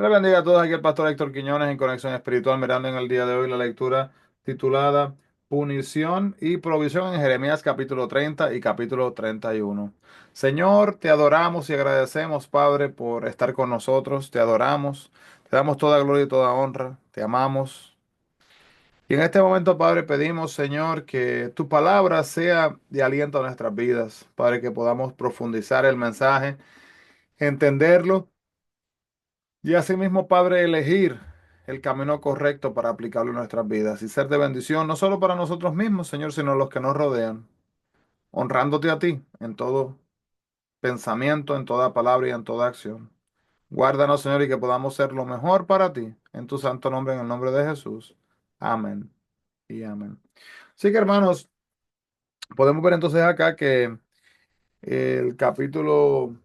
Le bendiga a todos, aquí el pastor Héctor Quiñones en Conexión Espiritual, mirando en el día de hoy la lectura titulada Punición y Provisión en Jeremías capítulo 30 y capítulo 31. Señor, te adoramos y agradecemos, Padre, por estar con nosotros. Te adoramos, te damos toda gloria y toda honra, te amamos. Y en este momento, Padre, pedimos, Señor, que tu palabra sea de aliento a nuestras vidas, Padre, que podamos profundizar el mensaje, entenderlo y asimismo, Padre, elegir el camino correcto para aplicarlo en nuestras vidas y ser de bendición, no solo para nosotros mismos, Señor, sino los que nos rodean, honrándote a ti en todo pensamiento, en toda palabra y en toda acción. Guárdanos, Señor, y que podamos ser lo mejor para ti, en tu santo nombre, en el nombre de Jesús. Amén y amén. Así que, hermanos, podemos ver entonces acá que el capítulo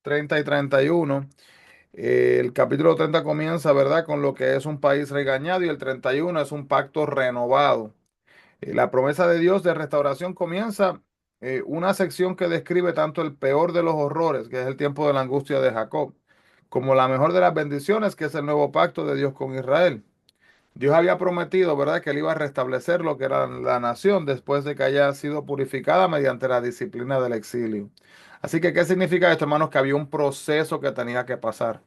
30 y 31. El capítulo 30 comienza, ¿verdad?, con lo que es un país regañado y el 31 es un pacto renovado. La promesa de Dios de restauración comienza una sección que describe tanto el peor de los horrores, que es el tiempo de la angustia de Jacob, como la mejor de las bendiciones, que es el nuevo pacto de Dios con Israel. Dios había prometido, ¿verdad?, que él iba a restablecer lo que era la nación después de que haya sido purificada mediante la disciplina del exilio. Así que, ¿qué significa esto, hermanos? Que había un proceso que tenía que pasar.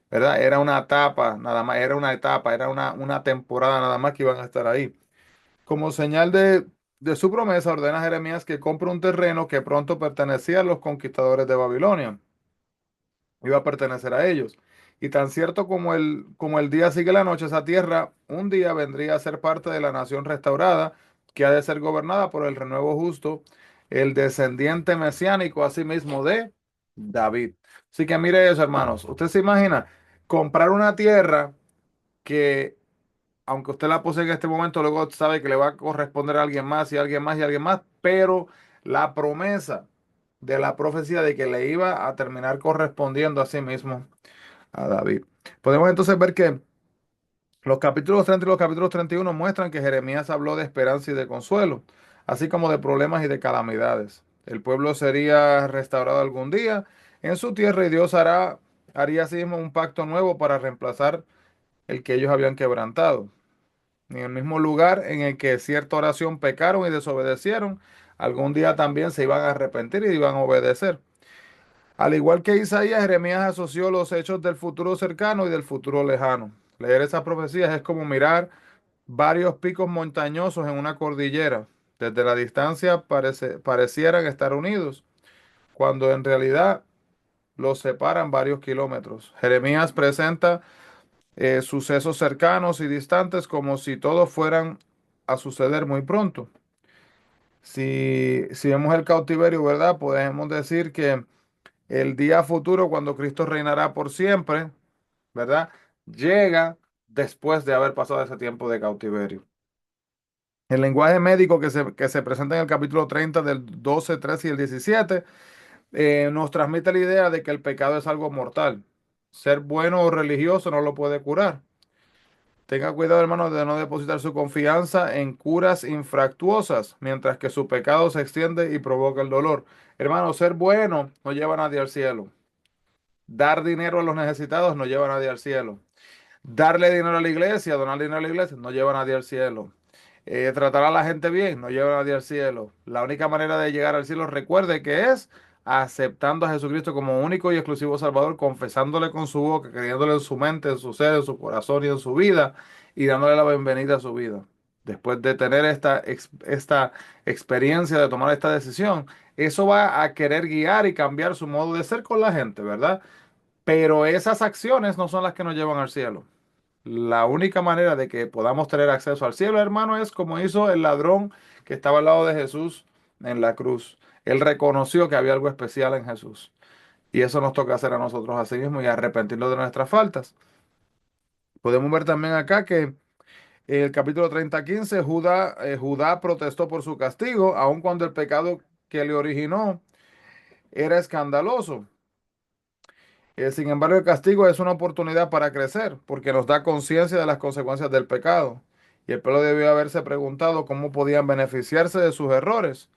¿Verdad? Era una etapa, nada más, era una etapa, era una temporada nada más que iban a estar ahí. Como señal de su promesa, ordena a Jeremías que compre un terreno que pronto pertenecía a los conquistadores de Babilonia, iba a pertenecer a ellos. Y tan cierto como el día sigue la noche, esa tierra un día vendría a ser parte de la nación restaurada, que ha de ser gobernada por el renuevo justo, el descendiente mesiánico, asimismo de David. Así que mire eso, hermanos. Usted se imagina comprar una tierra que, aunque usted la posee en este momento, luego sabe que le va a corresponder a alguien más y a alguien más y a alguien más, pero la promesa de la profecía de que le iba a terminar correspondiendo a sí mismo a David. Podemos entonces ver que los capítulos 30 y los capítulos 31 muestran que Jeremías habló de esperanza y de consuelo, así como de problemas y de calamidades. El pueblo sería restaurado algún día en su tierra y Dios haría así mismo un pacto nuevo para reemplazar el que ellos habían quebrantado. En el mismo lugar en el que cierta oración pecaron y desobedecieron, algún día también se iban a arrepentir y iban a obedecer. Al igual que Isaías, Jeremías asoció los hechos del futuro cercano y del futuro lejano. Leer esas profecías es como mirar varios picos montañosos en una cordillera. Desde la distancia parecieran estar unidos, cuando en realidad los separan varios kilómetros. Jeremías presenta sucesos cercanos y distantes como si todos fueran a suceder muy pronto. Si vemos el cautiverio, ¿verdad? Podemos decir que el día futuro, cuando Cristo reinará por siempre, ¿verdad? Llega después de haber pasado ese tiempo de cautiverio. El lenguaje médico que se presenta en el capítulo 30 del 12, 13 y el 17 nos transmite la idea de que el pecado es algo mortal. Ser bueno o religioso no lo puede curar. Tenga cuidado, hermano, de no depositar su confianza en curas infractuosas, mientras que su pecado se extiende y provoca el dolor. Hermano, ser bueno no lleva a nadie al cielo. Dar dinero a los necesitados no lleva a nadie al cielo. Darle dinero a la iglesia, donar dinero a la iglesia, no lleva a nadie al cielo. Tratar a la gente bien, no lleva a nadie al cielo. La única manera de llegar al cielo, recuerde que es aceptando a Jesucristo como único y exclusivo Salvador, confesándole con su boca, creyéndole en su mente, en su ser, en su corazón y en su vida, y dándole la bienvenida a su vida. Después de tener esta experiencia, de tomar esta decisión, eso va a querer guiar y cambiar su modo de ser con la gente, ¿verdad? Pero esas acciones no son las que nos llevan al cielo. La única manera de que podamos tener acceso al cielo, hermano, es como hizo el ladrón que estaba al lado de Jesús en la cruz. Él reconoció que había algo especial en Jesús. Y eso nos toca hacer a nosotros así mismo y arrepentirnos de nuestras faltas. Podemos ver también acá que en el capítulo 30:15, Judá protestó por su castigo, aun cuando el pecado que le originó era escandaloso. Sin embargo, el castigo es una oportunidad para crecer, porque nos da conciencia de las consecuencias del pecado. Y el pueblo debió haberse preguntado cómo podían beneficiarse de sus errores.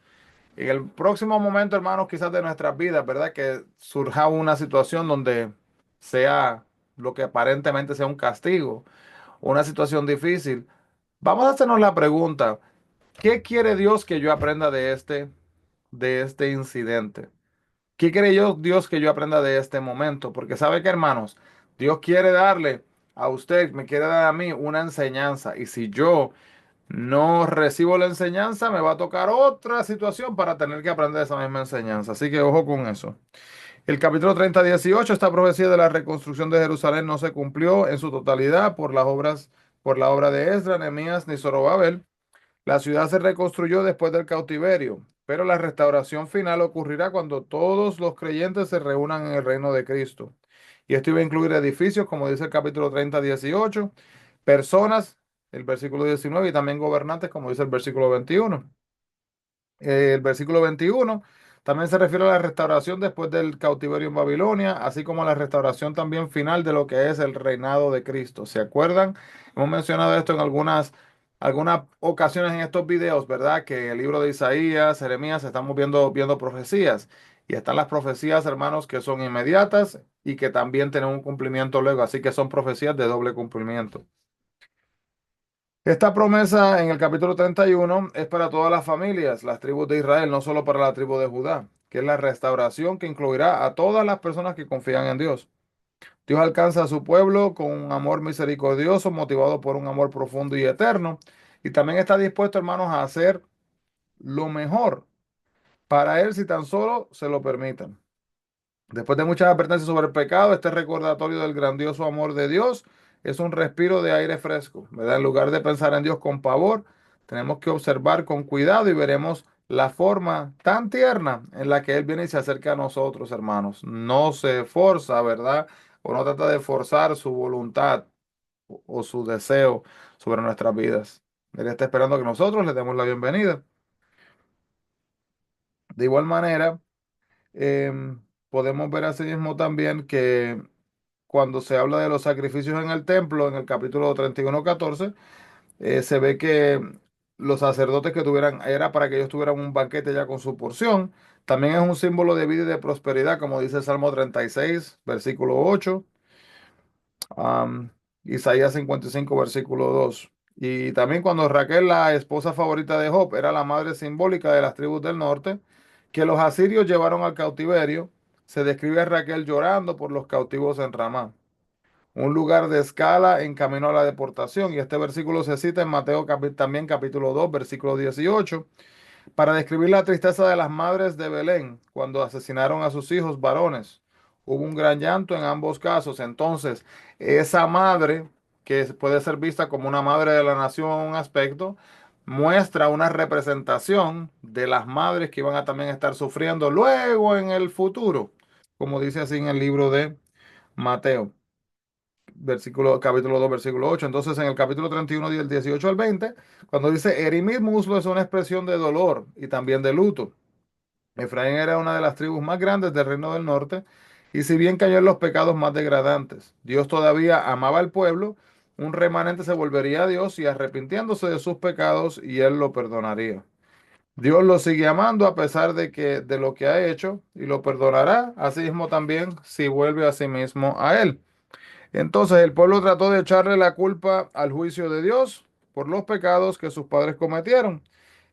En el próximo momento, hermanos, quizás de nuestras vidas, ¿verdad? Que surja una situación donde sea lo que aparentemente sea un castigo, una situación difícil, vamos a hacernos la pregunta, ¿qué quiere Dios que yo aprenda de este incidente? ¿Qué quiere Dios que yo aprenda de este momento? Porque sabe que, hermanos, Dios quiere darle a usted, me quiere dar a mí una enseñanza. Y si yo no recibo la enseñanza, me va a tocar otra situación para tener que aprender esa misma enseñanza. Así que ojo con eso. El capítulo 30 18, esta profecía de la reconstrucción de Jerusalén no se cumplió en su totalidad por la obra de Esdras, Nehemías ni Zorobabel. La ciudad se reconstruyó después del cautiverio, pero la restauración final ocurrirá cuando todos los creyentes se reúnan en el reino de Cristo. Y esto iba a incluir edificios, como dice el capítulo 30 18, personas, el versículo 19, y también gobernantes, como dice el versículo 21. El versículo 21 también se refiere a la restauración después del cautiverio en Babilonia, así como a la restauración también final de lo que es el reinado de Cristo. ¿Se acuerdan? Hemos mencionado esto en algunas ocasiones en estos videos, ¿verdad? Que en el libro de Isaías, Jeremías, estamos viendo profecías. Y están las profecías, hermanos, que son inmediatas y que también tienen un cumplimiento luego. Así que son profecías de doble cumplimiento. Esta promesa en el capítulo 31 es para todas las familias, las tribus de Israel, no solo para la tribu de Judá, que es la restauración que incluirá a todas las personas que confían en Dios. Dios alcanza a su pueblo con un amor misericordioso, motivado por un amor profundo y eterno, y también está dispuesto, hermanos, a hacer lo mejor para Él si tan solo se lo permitan. Después de muchas advertencias sobre el pecado, este recordatorio del grandioso amor de Dios es un respiro de aire fresco, ¿verdad? En lugar de pensar en Dios con pavor, tenemos que observar con cuidado y veremos la forma tan tierna en la que Él viene y se acerca a nosotros, hermanos. No se forza, ¿verdad? O no trata de forzar su voluntad o su deseo sobre nuestras vidas. Él está esperando que nosotros le demos la bienvenida. De igual manera, podemos ver asimismo también que cuando se habla de los sacrificios en el templo, en el capítulo 31:14, se ve que los sacerdotes que tuvieran, era para que ellos tuvieran un banquete ya con su porción. También es un símbolo de vida y de prosperidad, como dice el Salmo 36, versículo 8, am, Isaías 55, versículo 2. Y también cuando Raquel, la esposa favorita de Job, era la madre simbólica de las tribus del norte, que los asirios llevaron al cautiverio, se describe a Raquel llorando por los cautivos en Ramá, un lugar de escala en camino a la deportación. Y este versículo se cita en Mateo también capítulo 2 versículo 18 para describir la tristeza de las madres de Belén cuando asesinaron a sus hijos varones. Hubo un gran llanto en ambos casos. Entonces, esa madre, que puede ser vista como una madre de la nación en un aspecto, muestra una representación de las madres que iban a también estar sufriendo luego en el futuro, como dice así en el libro de Mateo capítulo 2 versículo 8. Entonces, en el capítulo 31 del 18 al 20, cuando dice erimir muslo es una expresión de dolor y también de luto. Efraín era una de las tribus más grandes del reino del norte, y si bien cayó en los pecados más degradantes, Dios todavía amaba al pueblo, un remanente se volvería a Dios y arrepintiéndose de sus pecados, y él lo perdonaría. Dios lo sigue amando a pesar de lo que ha hecho, y lo perdonará, así mismo también si vuelve a sí mismo a él. Entonces el pueblo trató de echarle la culpa al juicio de Dios por los pecados que sus padres cometieron.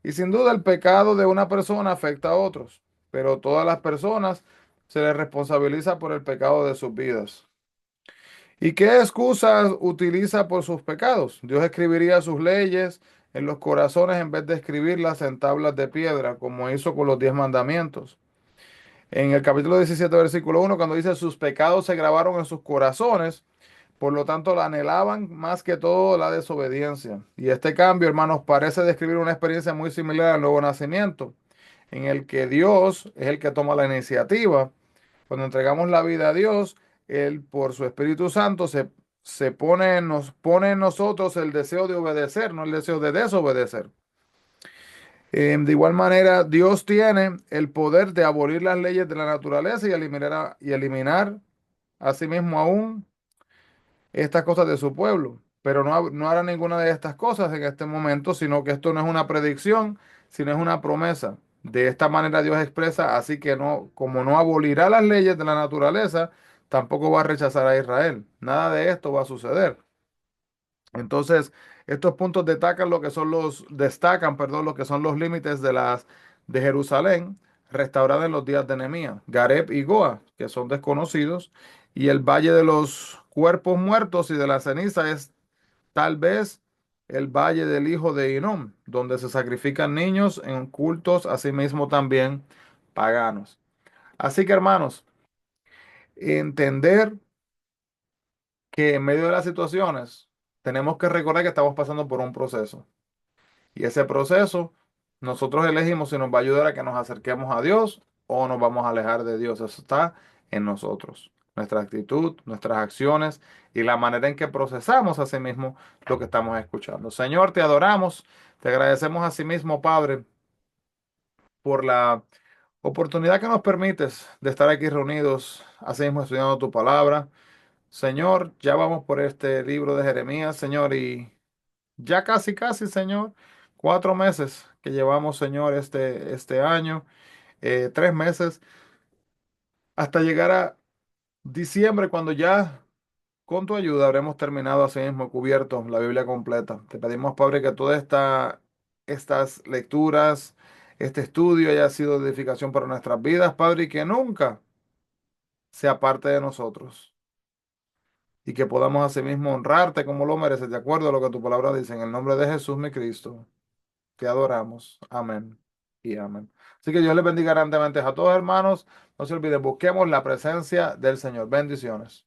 Y sin duda el pecado de una persona afecta a otros, pero todas las personas se les responsabiliza por el pecado de sus vidas. ¿Y qué excusas utiliza por sus pecados? Dios escribiría sus leyes en los corazones en vez de escribirlas en tablas de piedra, como hizo con los 10 mandamientos. En el capítulo 17, versículo 1, cuando dice sus pecados se grabaron en sus corazones, por lo tanto, la anhelaban más que todo la desobediencia. Y este cambio, hermanos, parece describir una experiencia muy similar al nuevo nacimiento, en el que Dios es el que toma la iniciativa. Cuando entregamos la vida a Dios, Él, por su Espíritu Santo, nos pone en nosotros el deseo de obedecer, no el deseo de desobedecer. De igual manera, Dios tiene el poder de abolir las leyes de la naturaleza y eliminar asimismo aún estas cosas de su pueblo, pero no hará ninguna de estas cosas en este momento, sino que esto no es una predicción, sino es una promesa. De esta manera Dios expresa, así que no, como no abolirá las leyes de la naturaleza, tampoco va a rechazar a Israel. Nada de esto va a suceder. Entonces, estos puntos destacan, perdón, lo que son los límites de Jerusalén, restaurada en los días de Nehemías, Gareb y Goa, que son desconocidos, y el valle de los cuerpos muertos y de la ceniza es tal vez el valle del hijo de Hinnom, donde se sacrifican niños en cultos, asimismo también paganos. Así que, hermanos, entender que en medio de las situaciones tenemos que recordar que estamos pasando por un proceso. Y ese proceso, nosotros elegimos si nos va a ayudar a que nos acerquemos a Dios o nos vamos a alejar de Dios. Eso está en nosotros. Nuestra actitud, nuestras acciones y la manera en que procesamos a sí mismo lo que estamos escuchando. Señor, te adoramos, te agradecemos a sí mismo, Padre, por la oportunidad que nos permites de estar aquí reunidos, así mismo estudiando tu palabra. Señor, ya vamos por este libro de Jeremías, Señor, y ya casi, casi, Señor, 4 meses que llevamos, Señor, este año, 3 meses, hasta llegar a diciembre, cuando ya con tu ayuda habremos terminado así mismo, cubierto la Biblia completa. Te pedimos, Padre, que todas estas lecturas, este estudio haya sido de edificación para nuestras vidas, Padre, y que nunca sea parte de nosotros. Y que podamos asimismo honrarte como lo mereces, de acuerdo a lo que tu palabra dice, en el nombre de Jesús, mi Cristo. Te adoramos. Amén y amén. Así que Dios les bendiga grandemente a todos, hermanos. No se olviden, busquemos la presencia del Señor. Bendiciones.